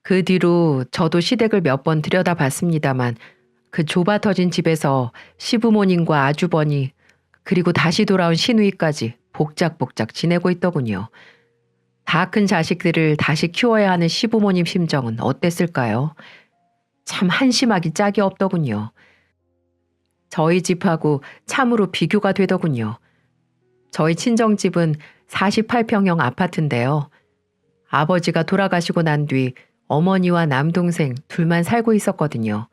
그 뒤로 저도 시댁을 몇 번 들여다봤습니다만 그 좁아터진 집에서 시부모님과 아주버니 그리고 다시 돌아온 시누이까지 복작복작 지내고 있더군요. 다 큰 자식들을 다시 키워야 하는 시부모님 심정은 어땠을까요? 참 한심하기 짝이 없더군요. 저희 집하고 참으로 비교가 되더군요. 저희 친정집은 48평형 아파트인데요. 아버지가 돌아가시고 난 뒤 어머니와 남동생 둘만 살고 있었거든요.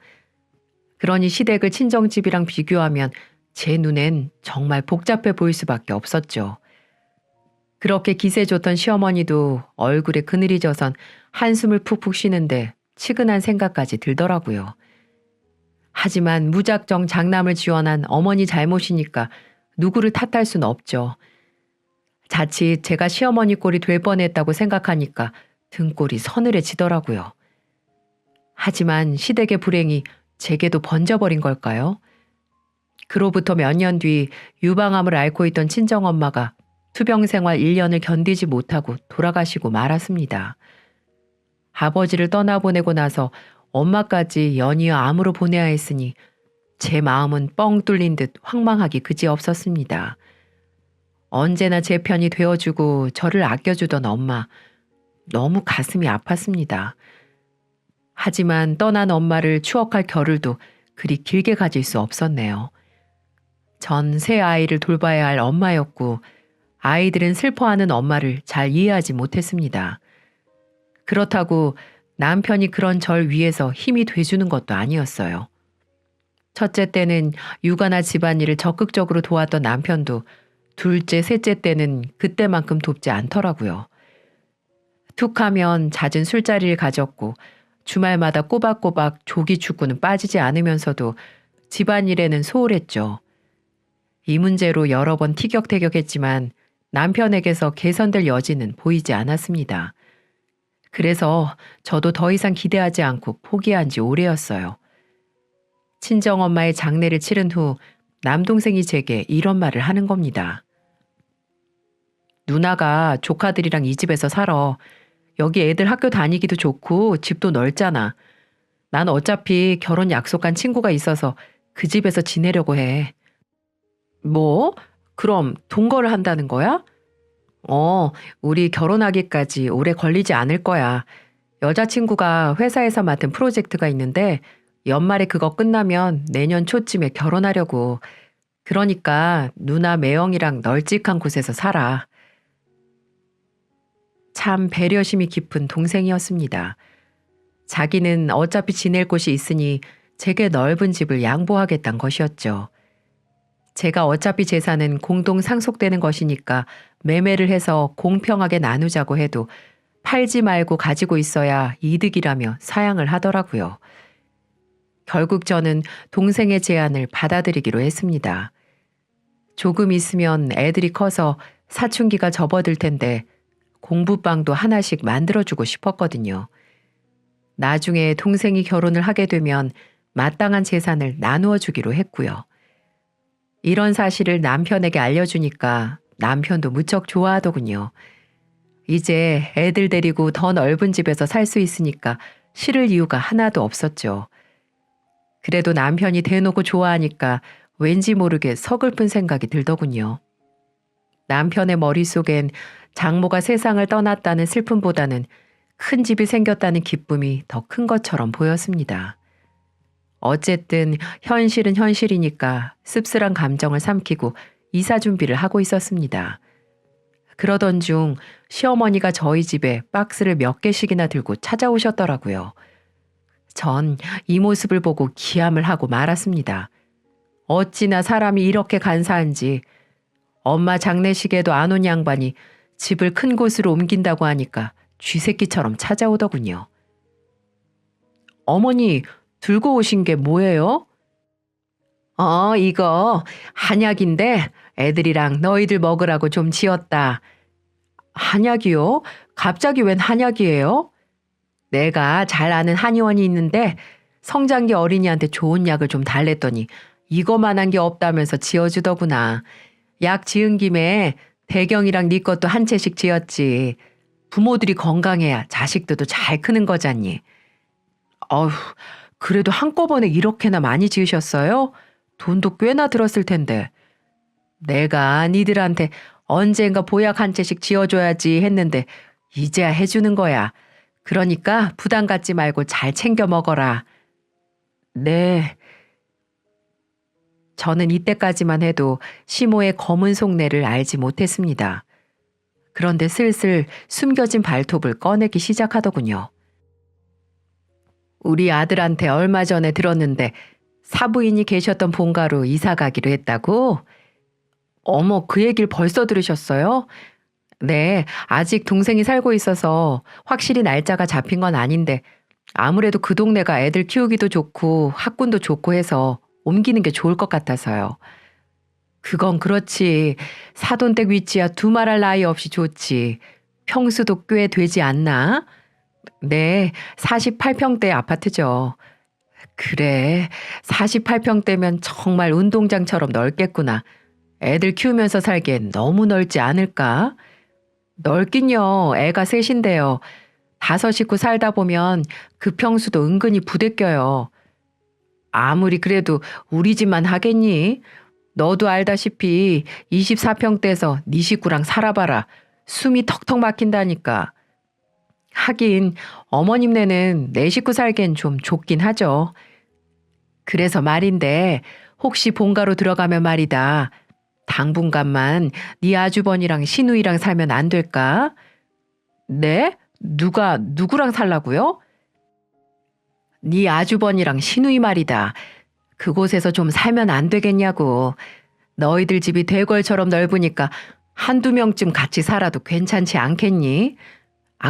그러니 시댁을 친정집이랑 비교하면 제 눈엔 정말 복잡해 보일 수밖에 없었죠. 그렇게 기세 좋던 시어머니도 얼굴에 그늘이 져선 한숨을 푹푹 쉬는데 치근한 생각까지 들더라고요. 하지만 무작정 장남을 지원한 어머니 잘못이니까 누구를 탓할 순 없죠. 자칫 제가 시어머니 꼴이 될 뻔했다고 생각하니까 등골이 서늘해지더라고요. 하지만 시댁의 불행이 제게도 번져버린 걸까요? 그로부터 몇 년 뒤 유방암을 앓고 있던 친정엄마가 투병 생활 1년을 견디지 못하고 돌아가시고 말았습니다. 아버지를 떠나보내고 나서 엄마까지 연이어 암으로 보내야 했으니 제 마음은 뻥 뚫린 듯 황망하기 그지없었습니다. 언제나 제 편이 되어주고 저를 아껴주던 엄마, 너무 가슴이 아팠습니다. 하지만 떠난 엄마를 추억할 겨를도 그리 길게 가질 수 없었네요. 전 새 아이를 돌봐야 할 엄마였고 아이들은 슬퍼하는 엄마를 잘 이해하지 못했습니다. 그렇다고 남편이 그런 절 위해서 힘이 돼주는 것도 아니었어요. 첫째 때는 육아나 집안일을 적극적으로 도왔던 남편도 둘째, 셋째 때는 그때만큼 돕지 않더라고요. 툭 하면 잦은 술자리를 가졌고 주말마다 꼬박꼬박 조기 축구는 빠지지 않으면서도 집안일에는 소홀했죠. 이 문제로 여러 번 티격태격했지만 남편에게서 개선될 여지는 보이지 않았습니다. 그래서 저도 더 이상 기대하지 않고 포기한 지 오래였어요. 친정엄마의 장례를 치른 후 남동생이 제게 이런 말을 하는 겁니다. 누나가 조카들이랑 이 집에서 살아. 여기 애들 학교 다니기도 좋고 집도 넓잖아. 난 어차피 결혼 약속한 친구가 있어서 그 집에서 지내려고 해. 뭐? 그럼 동거를 한다는 거야? 우리 결혼하기까지 오래 걸리지 않을 거야. 여자친구가 회사에서 맡은 프로젝트가 있는데 연말에 그거 끝나면 내년 초쯤에 결혼하려고. 그러니까 누나 매형이랑 널찍한 곳에서 살아. 참 배려심이 깊은 동생이었습니다. 자기는 어차피 지낼 곳이 있으니 제게 넓은 집을 양보하겠다는 것이었죠. 제가 어차피 재산은 공동 상속되는 것이니까 매매를 해서 공평하게 나누자고 해도 팔지 말고 가지고 있어야 이득이라며 사양을 하더라고요. 결국 저는 동생의 제안을 받아들이기로 했습니다. 조금 있으면 애들이 커서 사춘기가 접어들 텐데 공부방도 하나씩 만들어주고 싶었거든요. 나중에 동생이 결혼을 하게 되면 마땅한 재산을 나누어 주기로 했고요. 이런 사실을 남편에게 알려주니까 남편도 무척 좋아하더군요. 이제 애들 데리고 더 넓은 집에서 살 수 있으니까 싫을 이유가 하나도 없었죠. 그래도 남편이 대놓고 좋아하니까 왠지 모르게 서글픈 생각이 들더군요. 남편의 머릿속엔 장모가 세상을 떠났다는 슬픔보다는 큰 집이 생겼다는 기쁨이 더 큰 것처럼 보였습니다. 어쨌든 현실은 현실이니까 씁쓸한 감정을 삼키고 이사 준비를 하고 있었습니다. 그러던 중 시어머니가 저희 집에 박스를 몇 개씩이나 들고 찾아오셨더라고요. 전 이 모습을 보고 기함을 하고 말았습니다. 어찌나 사람이 이렇게 간사한지. 엄마 장례식에도 안 온 양반이 집을 큰 곳으로 옮긴다고 하니까 쥐새끼처럼 찾아오더군요. 어머니, 들고 오신 게 뭐예요? 이거 한약인데 애들이랑 너희들 먹으라고 좀 지었다. 한약이요? 갑자기 웬 한약이에요? 내가 잘 아는 한의원이 있는데 성장기 어린이한테 좋은 약을 좀 달랬더니 이거만한 게 없다면서 지어주더구나. 약 지은 김에 대경이랑 네 것도 한 채씩 지었지. 부모들이 건강해야 자식들도 잘 크는 거잖니. 어휴, 그래도 한꺼번에 이렇게나 많이 지으셨어요? 돈도 꽤나 들었을 텐데. 내가 니들한테 언젠가 보약 한 채씩 지어줘야지 했는데 이제야 해주는 거야. 그러니까 부담 갖지 말고 잘 챙겨 먹어라. 네. 저는 이때까지만 해도 시모의 검은 속내를 알지 못했습니다. 그런데 슬슬 숨겨진 발톱을 꺼내기 시작하더군요. 우리 아들한테 얼마 전에 들었는데 사부인이 계셨던 본가로 이사 가기로 했다고? 어머, 그 얘기를 벌써 들으셨어요? 네, 아직 동생이 살고 있어서 확실히 날짜가 잡힌 건 아닌데 아무래도 그 동네가 애들 키우기도 좋고 학군도 좋고 해서 옮기는 게 좋을 것 같아서요. 그건 그렇지. 사돈댁 위치야 두말할 나위 없이 좋지. 평수도 꽤 되지 않나? 네, 48평대 아파트죠. 그래, 48평대면 정말 운동장처럼 넓겠구나. 애들 키우면서 살기엔 너무 넓지 않을까? 넓긴요, 애가 셋인데요. 5식구 살다 보면 그 평수도 은근히 부대껴요. 아무리 그래도 우리 집만 하겠니? 너도 알다시피 24평대에서 네 식구랑 살아봐라. 숨이 턱턱 막힌다니까. 하긴 어머님네는 내 식구 살기엔 좀 좁긴 하죠. 그래서 말인데 혹시 본가로 들어가면 말이다. 당분간만 네 아주버니랑 시누이랑 살면 안 될까? 네? 누구랑 살라고요? 네 아주버니랑 시누이 말이다. 그곳에서 좀 살면 안 되겠냐고. 너희들 집이 대궐처럼 넓으니까 한두 명쯤 같이 살아도 괜찮지 않겠니?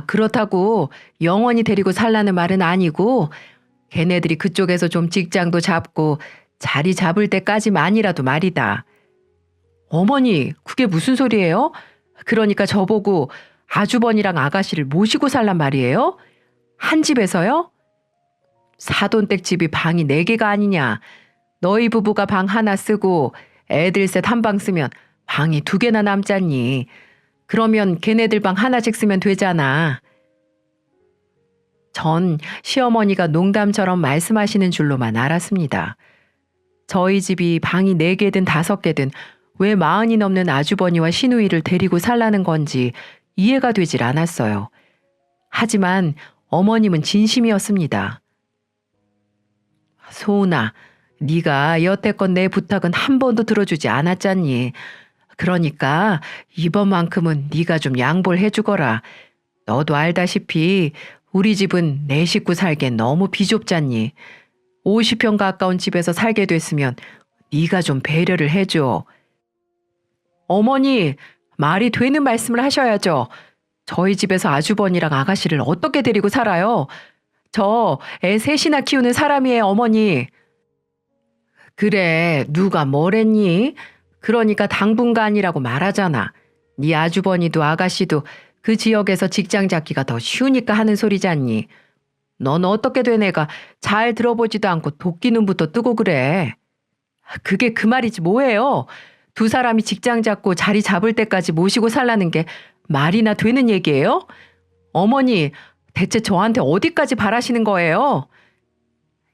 그렇다고 영원히 데리고 살라는 말은 아니고 걔네들이 그쪽에서 좀 직장도 잡고 자리 잡을 때까지만이라도 말이다. 어머니, 그게 무슨 소리예요? 그러니까 저보고 아주버니랑 아가씨를 모시고 살란 말이에요? 한 집에서요? 사돈댁 집이 방이 4개가 아니냐. 너희 부부가 방 하나 쓰고 애들 셋 한 방 쓰면 방이 2개나 남잖니. 그러면 걔네들 방 하나씩 쓰면 되잖아. 전 시어머니가 농담처럼 말씀하시는 줄로만 알았습니다. 저희 집이 방이 4개든 5개든 왜 40이 넘는 아주버니와 시누이를 데리고 살라는 건지 이해가 되질 않았어요. 하지만 어머님은 진심이었습니다. 소은아, 네가 여태껏 내 부탁은 한 번도 들어주지 않았잖니. 그러니까 이번만큼은 네가 좀 양보를 해주거라. 너도 알다시피 우리 집은 4식구 살기엔 너무 비좁잖니. 50평 가까운 집에서 살게 됐으면 네가 좀 배려를 해줘. 어머니, 말이 되는 말씀을 하셔야죠. 저희 집에서 아주버니랑 아가씨를 어떻게 데리고 살아요? 저 애 셋이나 키우는 사람이에요, 어머니. 그래, 누가 뭐랬니? 그러니까 당분간이라고 말하잖아. 네 아주버니도 아가씨도 그 지역에서 직장 잡기가 더 쉬우니까 하는 소리잖니. 넌 어떻게 된 애가 잘 들어보지도 않고 도끼 눈부터 뜨고 그래. 그게 그 말이지 뭐예요. 두 사람이 직장 잡고 자리 잡을 때까지 모시고 살라는 게 말이나 되는 얘기예요? 어머니, 대체 저한테 어디까지 바라시는 거예요?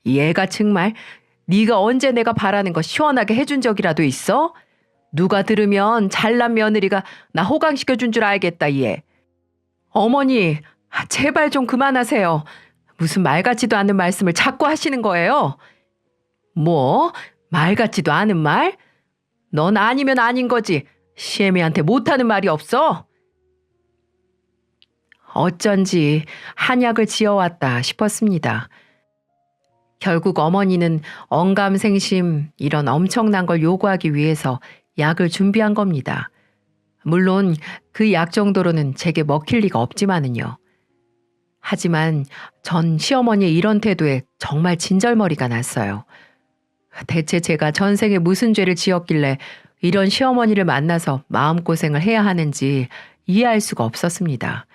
얘가 정말 네가 언제 내가 바라는 거 시원하게 해준 적이라도 있어? 누가 들으면 잘난 며느리가 나 호강시켜준 줄 알겠다 얘. 어머니, 제발 좀 그만하세요. 무슨 말 같지도 않은 말씀을 자꾸 하시는 거예요? 뭐? 말 같지도 않은 말? 넌 아니면 아닌 거지. 시애미한테 못하는 말이 없어? 어쩐지 한약을 지어왔다 싶었습니다. 결국 어머니는 언감생심 이런 엄청난 걸 요구하기 위해서 약을 준비한 겁니다. 물론 그 약 정도로는 제게 먹힐 리가 없지만은요. 하지만 전 시어머니의 이런 태도에 정말 진절머리가 났어요. 대체 제가 전생에 무슨 죄를 지었길래 이런 시어머니를 만나서 마음고생을 해야 하는지 이해할 수가 없었습니다.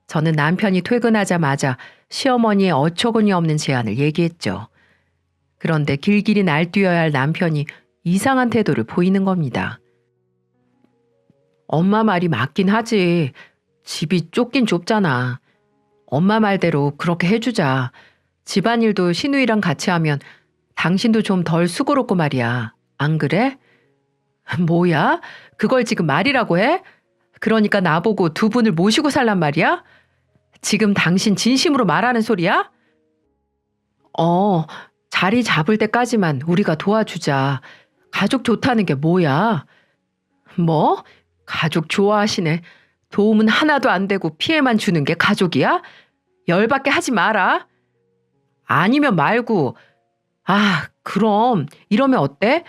저는 남편이 퇴근하자마자 시어머니의 어처구니 없는 제안을 얘기했죠. 그런데 길길이 날뛰어야 할 남편이 이상한 태도를 보이는 겁니다. 엄마 말이 맞긴 하지. 집이 좁긴 좁잖아. 엄마 말대로 그렇게 해주자. 집안일도 시누이랑 같이 하면 당신도 좀 덜 수고롭고 말이야. 안 그래? 뭐야? 그걸 지금 말이라고 해? 그러니까 나보고 두 분을 모시고 살란 말이야? 지금 당신 진심으로 말하는 소리야? 자리 잡을 때까지만 우리가 도와주자. 가족 좋다는 게 뭐야? 뭐? 가족 좋아하시네. 도움은 하나도 안 되고 피해만 주는 게 가족이야? 열받게 하지 마라. 아니면 말고. 그럼 이러면 어때?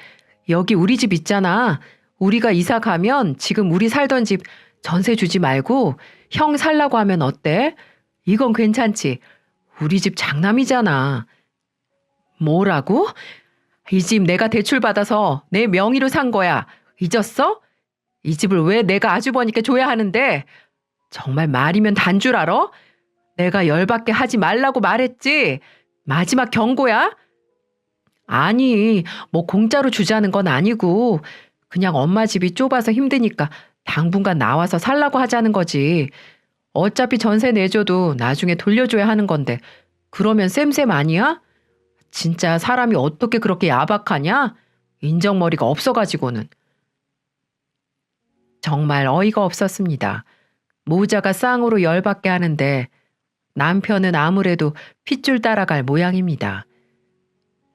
여기 우리 집 있잖아. 우리가 이사 가면 지금 우리 살던 집 전세 주지 말고 형 살라고 하면 어때? 이건 괜찮지. 우리 집 장남이잖아. 뭐라고? 이 집 내가 대출받아서 내 명의로 산 거야. 잊었어? 이 집을 왜 내가 아주버니께 줘야 하는데? 정말 말이면 단 줄 알아? 내가 열받게 하지 말라고 말했지. 마지막 경고야? 아니, 뭐 공짜로 주자는 건 아니고 그냥 엄마 집이 좁아서 힘드니까 당분간 나와서 살라고 하자는 거지. 어차피 전세 내줘도 나중에 돌려줘야 하는 건데 그러면 쌤쌤 아니야? 진짜 사람이 어떻게 그렇게 야박하냐? 인정머리가 없어가지고는. 정말 어이가 없었습니다. 모자가 쌍으로 열받게 하는데 남편은 아무래도 핏줄 따라갈 모양입니다.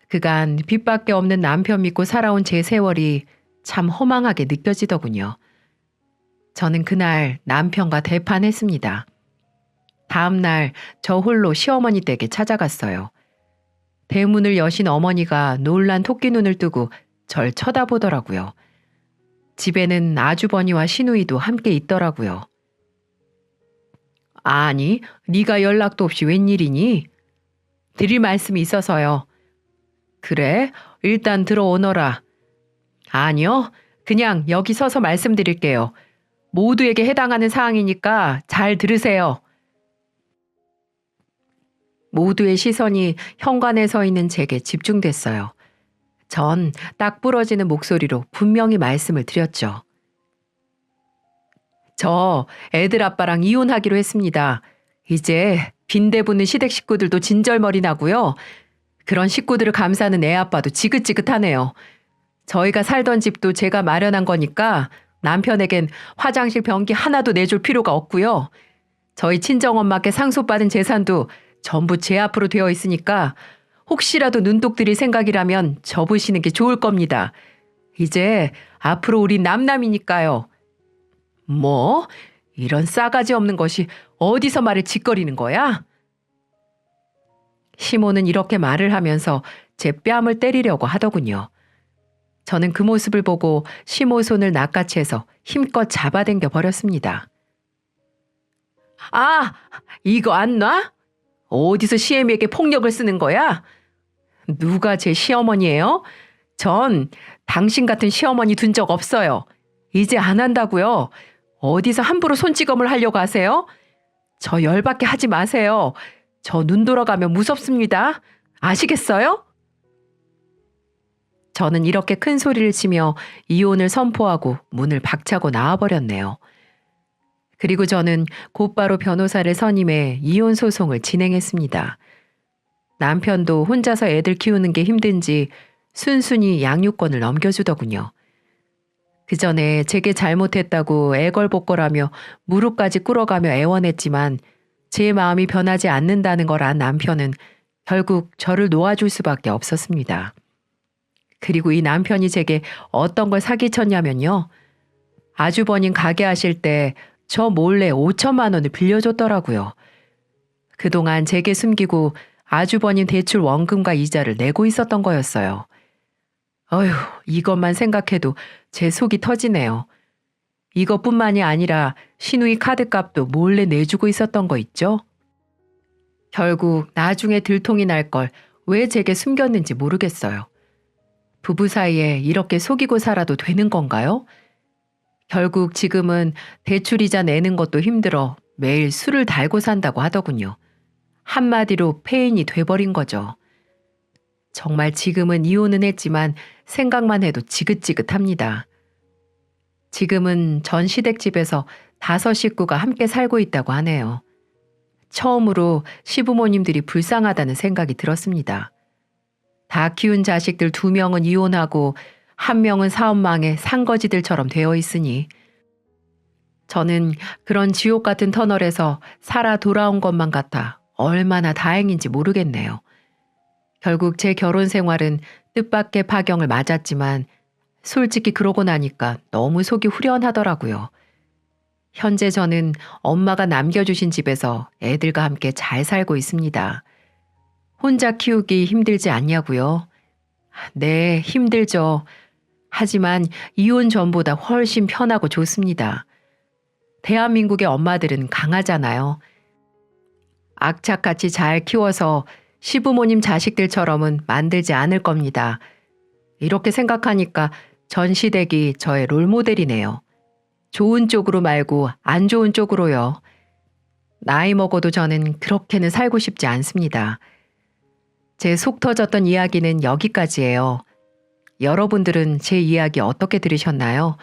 그간 빚밖에 없는 남편 믿고 살아온 제 세월이 참 허망하게 느껴지더군요. 저는 그날 남편과 대판했습니다. 다음 날 저 홀로 시어머니 댁에 찾아갔어요. 대문을 여신 어머니가 놀란 토끼 눈을 뜨고 절 쳐다보더라고요. 집에는 아주버니와 시누이도 함께 있더라고요. 아니, 네가 연락도 없이 웬일이니? 드릴 말씀이 있어서요. 그래? 일단 들어오너라. 아니요. 그냥 여기 서서 말씀드릴게요. 모두에게 해당하는 사항이니까 잘 들으세요. 모두의 시선이 현관에 서 있는 제게 집중됐어요. 전 딱 부러지는 목소리로 분명히 말씀을 드렸죠. 저 애들 아빠랑 이혼하기로 했습니다. 이제 빈대 붙는 시댁 식구들도 진절머리 나고요. 그런 식구들을 감싸는 애 아빠도 지긋지긋하네요. 저희가 살던 집도 제가 마련한 거니까 남편에겐 화장실 변기 하나도 내줄 필요가 없고요. 저희 친정엄마께 상속받은 재산도 전부 제 앞으로 되어 있으니까 혹시라도 눈독 들일 생각이라면 접으시는 게 좋을 겁니다. 이제 앞으로 우린 남남이니까요. 뭐? 이런 싸가지 없는 것이 어디서 말을 짓거리는 거야? 시모는 이렇게 말을 하면서 제 뺨을 때리려고 하더군요. 저는 그 모습을 보고 시모 손을 낚아채서 힘껏 잡아당겨 버렸습니다. 아, 이거 안 놔? 어디서 시애미에게 폭력을 쓰는 거야? 누가 제 시어머니예요? 전 당신 같은 시어머니 둔 적 없어요. 이제 안 한다고요. 어디서 함부로 손찌검을 하려고 하세요? 저 열받게 하지 마세요. 저 눈 돌아가면 무섭습니다. 아시겠어요? 저는 이렇게 큰 소리를 치며 이혼을 선포하고 문을 박차고 나와버렸네요. 그리고 저는 곧바로 변호사를 선임해 이혼 소송을 진행했습니다. 남편도 혼자서 애들 키우는 게 힘든지 순순히 양육권을 넘겨주더군요. 그 전에 제게 잘못했다고 애걸복걸하며 무릎까지 꿇어가며 애원했지만 제 마음이 변하지 않는다는 걸 안 남편은 결국 저를 놓아줄 수밖에 없었습니다. 그리고 이 남편이 제게 어떤 걸 사기쳤냐면요. 아주버님 가게 하실 때 저 몰래 5천만 원을 빌려줬더라고요. 그동안 제게 숨기고 아주버님 대출 원금과 이자를 내고 있었던 거였어요. 어휴, 이것만 생각해도 제 속이 터지네요. 이것뿐만이 아니라 시누이 카드값도 몰래 내주고 있었던 거 있죠? 결국 나중에 들통이 날 걸 왜 제게 숨겼는지 모르겠어요. 부부 사이에 이렇게 속이고 살아도 되는 건가요? 결국 지금은 대출이자 내는 것도 힘들어 매일 술을 달고 산다고 하더군요. 한마디로 폐인이 돼버린 거죠. 정말 지금은 이혼은 했지만 생각만 해도 지긋지긋합니다. 지금은 전 시댁집에서 5 식구가 함께 살고 있다고 하네요. 처음으로 시부모님들이 불쌍하다는 생각이 들었습니다. 다 키운 자식들 2명은 이혼하고 1명은 사업망에 산거지들처럼 되어 있으니 저는 그런 지옥 같은 터널에서 살아 돌아온 것만 같아 얼마나 다행인지 모르겠네요. 결국 제 결혼 생활은 뜻밖의 파경을 맞았지만 솔직히 그러고 나니까 너무 속이 후련하더라고요. 현재 저는 엄마가 남겨주신 집에서 애들과 함께 잘 살고 있습니다. 혼자 키우기 힘들지 않냐고요? 네, 힘들죠. 하지만 이혼 전보다 훨씬 편하고 좋습니다. 대한민국의 엄마들은 강하잖아요. 악착같이 잘 키워서 시부모님 자식들처럼은 만들지 않을 겁니다. 이렇게 생각하니까 전 시댁이 저의 롤모델이네요. 좋은 쪽으로 말고 안 좋은 쪽으로요. 나이 먹어도 저는 그렇게는 살고 싶지 않습니다. 제 속 터졌던 이야기는 여기까지예요. 여러분들은 제 이야기 어떻게 들으셨나요?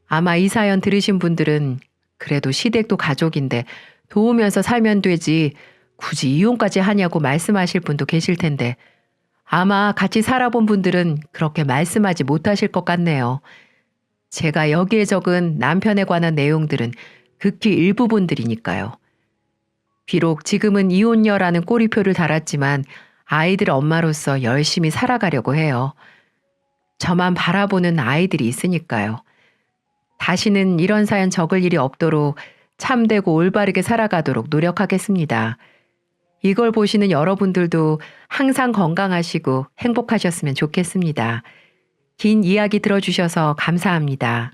아마 이 사연 들으신 분들은 그래도 시댁도 가족인데 도우면서 살면 되지 굳이 이혼까지 하냐고 말씀하실 분도 계실 텐데 아마 같이 살아본 분들은 그렇게 말씀하지 못하실 것 같네요. 제가 여기에 적은 남편에 관한 내용들은 극히 일부분들이니까요. 비록 지금은 이혼녀라는 꼬리표를 달았지만 아이들 엄마로서 열심히 살아가려고 해요. 저만 바라보는 아이들이 있으니까요. 다시는 이런 사연 적을 일이 없도록 참되고 올바르게 살아가도록 노력하겠습니다. 이걸 보시는 여러분들도 항상 건강하시고 행복하셨으면 좋겠습니다. 긴 이야기 들어주셔서 감사합니다.